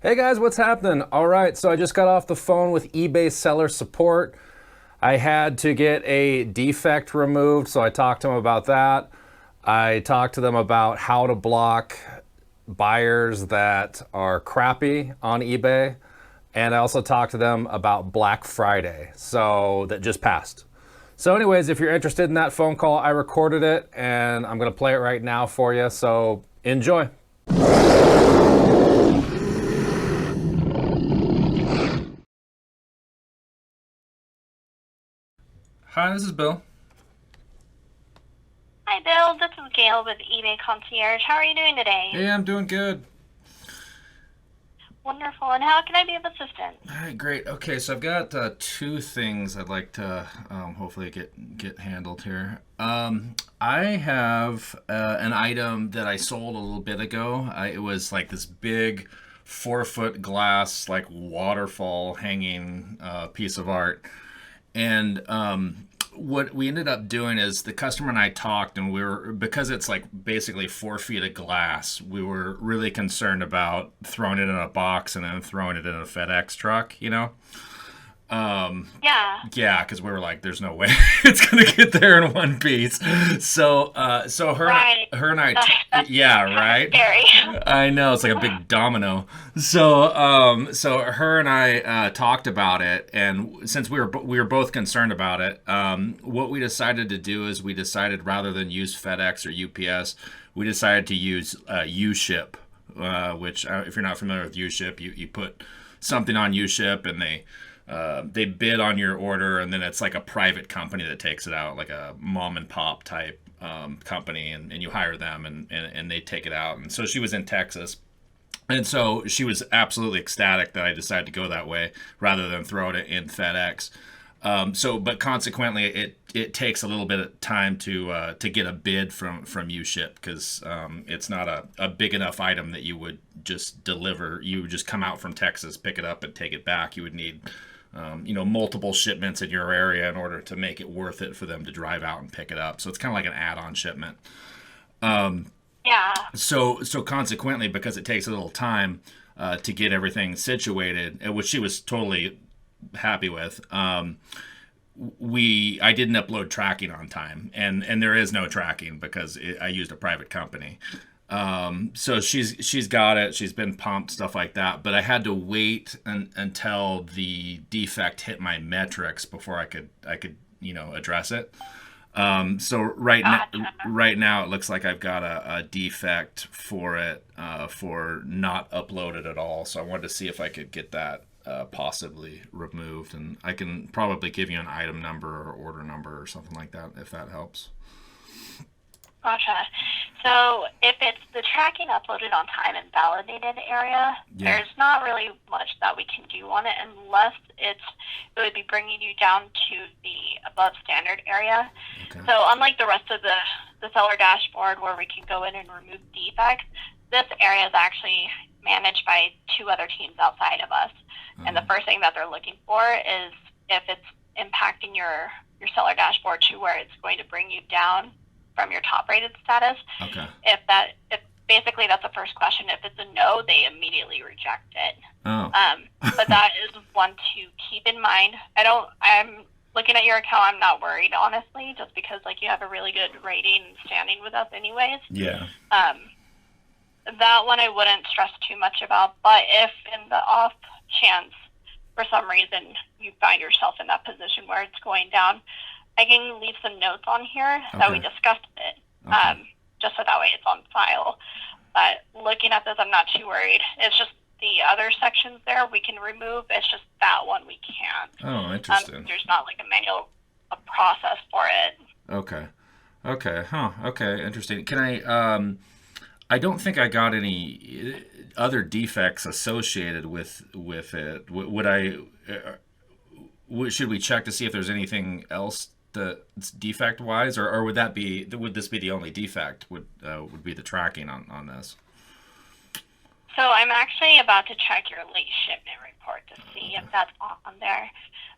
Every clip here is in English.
Hey guys, what's happening? All right, so I just got off the phone with eBay seller support. I had to get a defect removed, so I talked to them about that. I talked to them about how to block buyers that are crappy on eBay. And I also talked to them about Black Friday, so that just passed. So anyways, if you're interested in that phone call, I recorded it and I'm gonna play it right now for you, so enjoy. Hi, this is Bill. Hi, Bill. This is Gail with Ebay Concierge. How are you doing today? Hey, I'm doing good. Wonderful. And how can I be of assistance? All right, great. Okay, so I've got two things I'd like to hopefully get handled here. I have an item that I sold a little bit ago. It was like this big 4 foot glass, like waterfall hanging piece of art, and what we ended up doing is the customer and I talked, and we were, because it's like basically 4 feet of glass, we were really concerned about throwing it in a box and then throwing it in a FedEx truck, you know? Yeah. Yeah, because we were like, there's no way it's gonna get there in one piece. So Right. her and yeah, right. Scary. I know, it's like a big domino. So her and I talked about it, and since we were both concerned about it, what we decided to do is we decided rather than use FedEx or UPS, we decided to use U-Ship, which if you're not familiar with U-Ship, you put something on U-Ship and they bid on your order, and then it's like a private company that takes it out, like a mom and pop type company, and you hire them, and they take it out. And so she was in Texas, and so she was absolutely ecstatic that I decided to go that way rather than throw it in FedEx. But consequently, it takes a little bit of time to get a bid from U-Ship, because it's not a big enough item that you would just deliver. You would just come out from Texas, pick it up, and take it back. You would need multiple shipments in your area in order to make it worth it for them to drive out and pick it up. So it's kind of like an add-on shipment. Yeah. So consequently, because it takes a little time to get everything situated, which she was totally happy with, I didn't upload tracking on time, and there is no tracking because I used a private company. So she's got it. She's been pumped, stuff like that. But I had to wait until the defect hit my metrics before I could address it. So Gotcha. right now it looks like I've got a defect for it, for not uploaded at all. So I wanted to see if I could get that possibly removed, and I can probably give you an item number or order number or something like that if that helps. Gotcha. So if it's the tracking uploaded on time and validated area, Yeah. there's not really much that we can do on it unless it would be bringing you down to the above standard area. Okay. So unlike the rest of the seller dashboard where we can go in and remove defects, this area is actually managed by two other teams outside of us. And the first thing that they're looking for is if it's impacting your seller dashboard to where it's going to bring you down from your top rated status. Okay. If basically that's the first question. If it's a no, they immediately reject it. Oh. But that is one to keep in mind. I'm looking at your account, I'm not worried, honestly, just because like you have a really good rating and standing with us anyways. Yeah. That one I wouldn't stress too much about, but if in the off chance for some reason you find yourself in that position where it's going down, I can leave some notes on here that we Okay. discussed it, Okay. just so that way it's on file. But looking at this, I'm not too worried. It's just the other sections there we can remove. It's just that one we can't. Oh, interesting. There's not like a process for it. Okay. Okay. Huh. Okay. Interesting. Can I don't think I got any other defects associated with it. Would I? Should we check to see if there's anything else that's defect wise, or would this be the only defect? Would be the tracking on this? So I'm actually about to check your late shipment report to see if that's on there,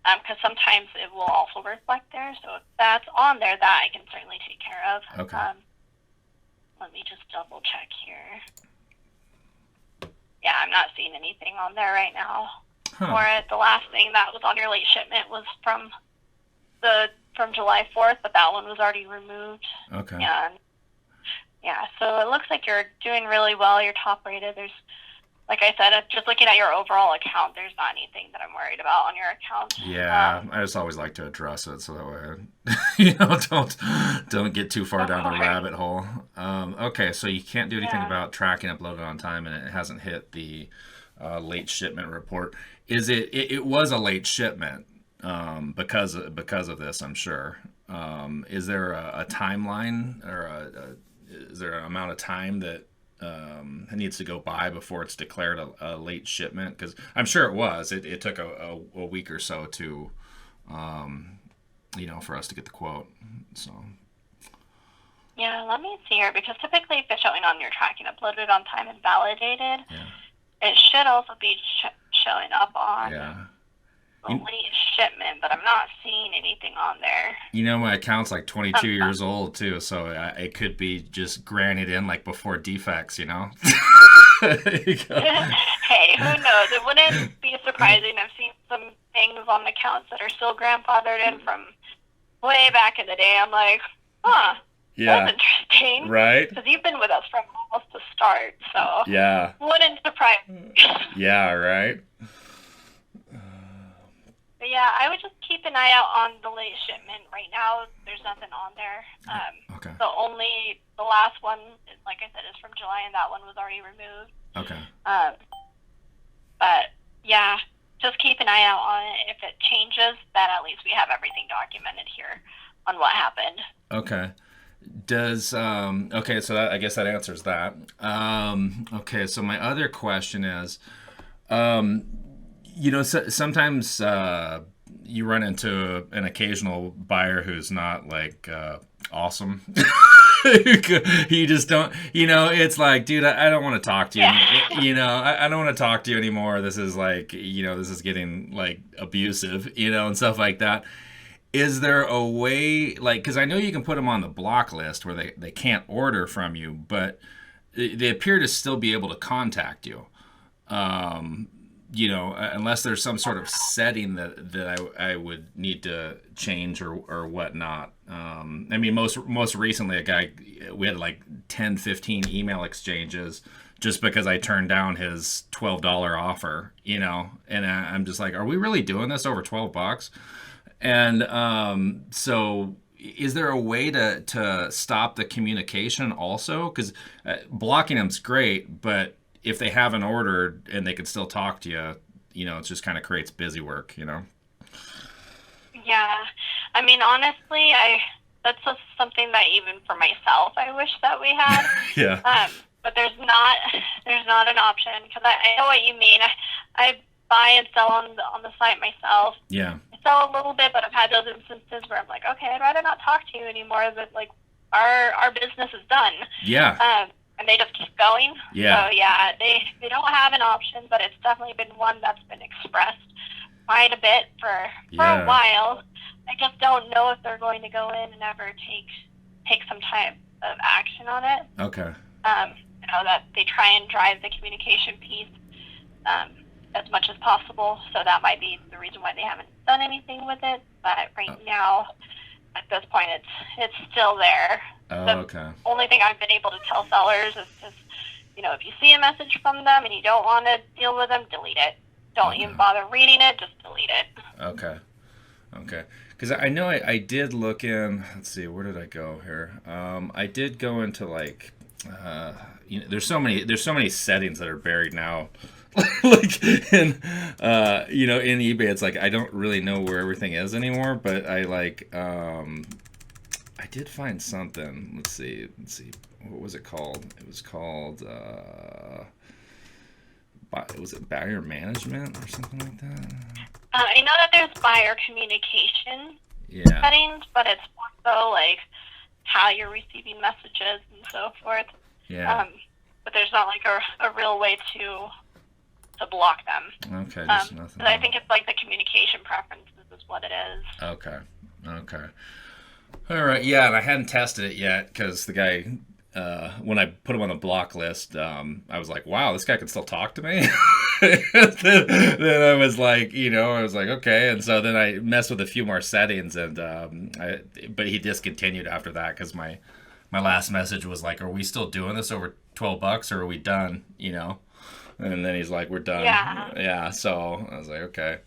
because sometimes it will also reflect there. So if that's on there, that I can certainly take care of. Okay. Let me just double check here. yeah, I'm not seeing anything on there right now Huh. for it. The last thing that was on your late shipment was from July 4th, but that one was already removed. Okay. And yeah, so it looks like you're doing really well. You're top rated. There's, like I said, just looking at your overall account, there's not anything that I'm worried about on your account. Yeah, I just always like to address it so that way, don't get too far down the rabbit hole. Okay, so you can't do anything about tracking uploaded on time, and it hasn't hit the late shipment report. Is it? It was a late shipment because of this, I'm sure. Is there a timeline or is there an amount of time that it needs to go by before it's declared a late shipment? Because I'm sure it was. It took a week or so to, for us to get the quote. So. Yeah, let me see here, because typically if it's showing on your tracking uploaded on time and validated, it should also be showing up on the late shipment, but I'm not seeing anything on there. My account's like 22 years old too, so it could be just granted in like before defects, Hey, who knows? It wouldn't be surprising. I've seen some things on accounts that are still grandfathered in from way back in the day. I'm like, that's interesting. Right? Because you've been with us from almost the start, so wouldn't surprise me. Yeah, right? But yeah, I would just keep an eye out on the late shipment. Right now, there's nothing on there. Okay. The last one, like I said, is from July, and that one was already removed. Okay. But yeah, just keep an eye out on it. If it changes, then at least we have everything documented here on what happened. Okay. Okay, so I guess that answers that. Okay, so my other question is, sometimes you run into an occasional buyer who's not like awesome. You just don't, it's like, dude, I don't want to talk to you. I don't want to talk to you anymore. This is like, this is getting like abusive, and stuff like that. Is there a way, like, because I know you can put them on the block list where they can't order from you, but they appear to still be able to contact you. Unless there's some sort of setting that I would need to change or whatnot. Most recently, we had like 10, 15 email exchanges just because I turned down his $12 offer, and I'm just like, are we really doing this over $12? And so is there a way to stop the communication also? Because blocking them's great, but if they haven't ordered and they can still talk to you, it just kind of creates busy work, Yeah. Honestly, that's just something that even for myself, I wish that we had. Yeah. But there's not an option, because I know what you mean. I buy and sell on the site myself. Yeah. I sell a little bit, but I've had those instances where I'm like, okay, I'd rather not talk to you anymore, but like our business is done. Yeah. And they just keep going. Yeah. So yeah, they don't have an option, but it's definitely been one that's been expressed quite a bit for a while. I just don't know if they're going to go in and ever take some type of action on it. Okay. That they try and drive the communication piece as much as possible. So that might be the reason why they haven't done anything with it. But right now, at this point, it's still there. Okay. Only thing I've been able to tell sellers is just, if you see a message from them and you don't want to deal with them, delete it. Don't even bother reading it, just delete it. Okay. Because I know I did look in, let's see, where did I go here? I did go into like, there's so many settings that are buried now. Like in eBay, it's like I don't really know where everything is anymore, but I did find something. Let's see. What was it called? It was called, was it buyer management or something like that? I know that there's buyer communication settings, but it's also like how you're receiving messages and so forth. Yeah. But there's not like a real way to block them. Okay, just nothing. But I think it's like the communication preferences is what it is. Okay. All right, yeah, and I hadn't tested it yet because the guy when I put him on the block list, I was like, wow, this guy can still talk to me. then I was like, I was like, okay. And so then I messed with a few more settings, and but he discontinued after that because my last message was like, are we still doing this over $12 or are we done? And then he's like, we're done. Yeah. So I was like, okay.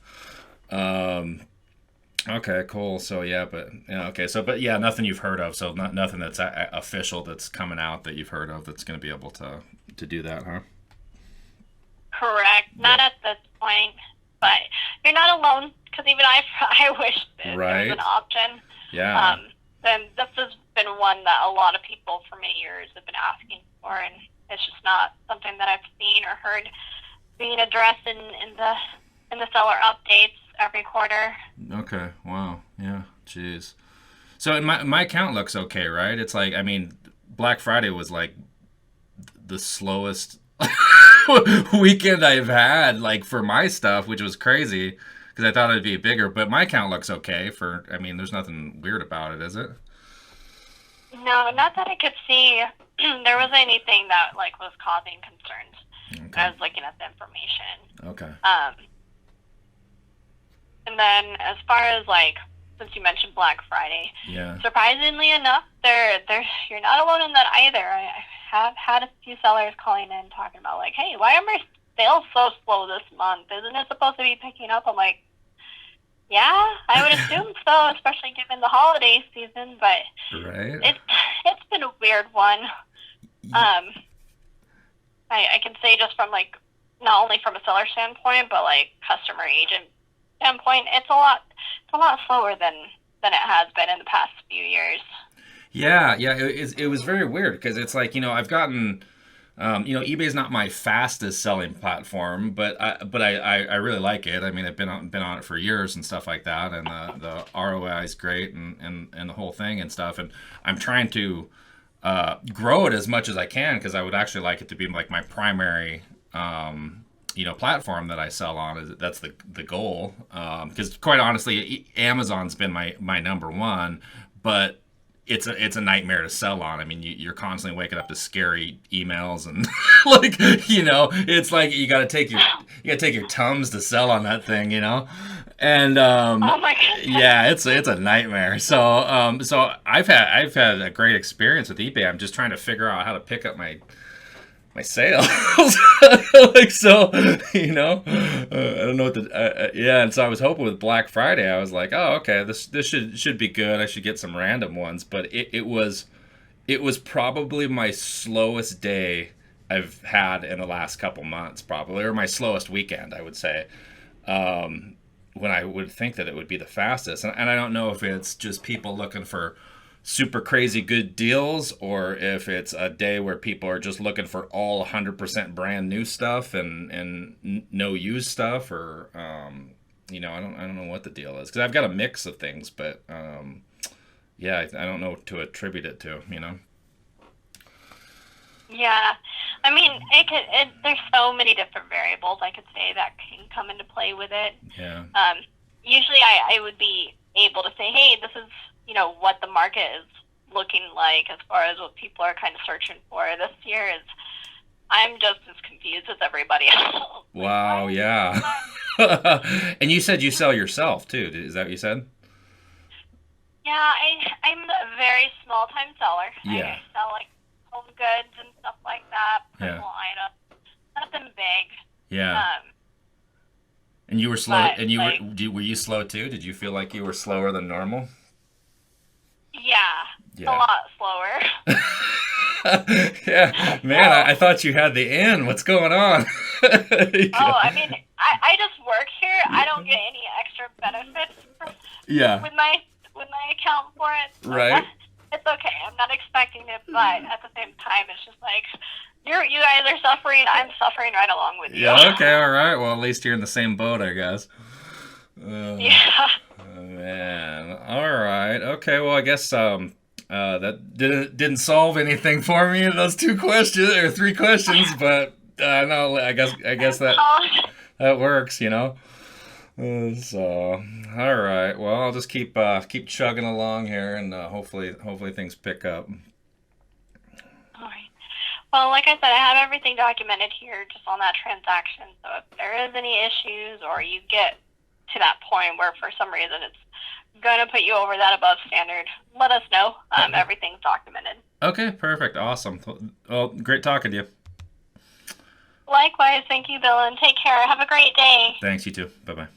Okay, cool. So okay. So, but yeah, nothing you've heard of. So nothing that's official that's coming out that you've heard of that's going to be able to do that, huh? Correct. Not at this point, but you're not alone. Because even I wish that there was an option. Yeah. And this has been one that a lot of people for many years have been asking for, and it's just not something that I've seen or heard being addressed in the seller updates every quarter. Okay. Wow. Yeah. Jeez. So my account looks okay, right? It's like, I mean, Black Friday was like the slowest weekend I've had, like, for my stuff, which was crazy because I thought it'd be bigger. But my account looks okay. I mean, there's nothing weird about it, is it? No, not that I could see. There was anything that like was causing concerns. Okay. I was looking at the information. Okay. And then as far as like, since you mentioned Black Friday, surprisingly enough, you're not alone in that either. I have had a few sellers calling in talking about like, hey, why are my sales so slow this month? Isn't it supposed to be picking up? I'm like, yeah, I would assume so, especially given the holiday season. But it's been a weird one. I can say just from like not only from a seller standpoint, but like customer agent standpoint, it's a lot slower than it has been in the past few years. Yeah, it was very weird because it's like, I've gotten, eBay's not my fastest selling platform, but I really like it. I mean, I've been on it for years and stuff like that, and the ROI is great and the whole thing and stuff. And I'm trying to grow it as much as I can because I would actually like it to be like my primary platform that I sell on. That's the goal. Because quite honestly, Amazon's been my number one, but it's a nightmare to sell on. I mean, you're constantly waking up to scary emails and like, it's like you got to take your Tums to sell on that thing, And oh my goodness. Yeah, it's a nightmare. So I've had a great experience with eBay. I'm just trying to figure out how to pick up my sales. Like, so, I don't know what and so I was hoping with Black Friday, I was like, oh, okay, this should be good. I should get some random ones, but it was probably my slowest day I've had in the last couple months, probably, or my slowest weekend, I would say. When I would think that it would be the fastest, and I don't know if it's just people looking for super crazy good deals, or if it's a day where people are just looking for all 100% brand new stuff and no used stuff, or I don't know what the deal is, because I've got a mix of things, but I don't know what to attribute it to. Yeah, I mean, there's so many different variables I could say that can come into play with it. Yeah. Usually I would be able to say, hey, this is what the market is looking like as far as what people are kind of searching for this year. Is I'm just as confused as everybody else. Wow, yeah. And you said you sell yourself too. Is that what you said? Yeah, I'm a very small time seller. Yeah. I sell like home goods and stuff like that, personal items, nothing big. Yeah. And you were slow. Were you slow too? Did you feel like you were slower than normal? Yeah. A lot slower. Yeah, man, I thought you had the in. What's going on? Oh, I mean, I just work here. I don't get any extra benefits with my account for it. So right. It's okay. I'm not expecting it, but at the same time, it's just like you guys are suffering. I'm suffering right along with you. Yeah. Okay. All right. Well, at least you're in the same boat, I guess. Yeah. Oh, man. All right. Okay. Well, I guess that didn't solve anything for me in those 3 questions, but no, I guess that works, So, all right. Well, I'll just keep chugging along here, and hopefully things pick up. Well, like I said, I have everything documented here just on that transaction. So if there is any issues or you get to that point where for some reason it's going to put you over that above standard, let us know. Everything's documented. Okay, perfect. Awesome. Well, great talking to you. Likewise, thank you, Bill, and take care. Have a great day. Thanks, you too. Bye-bye.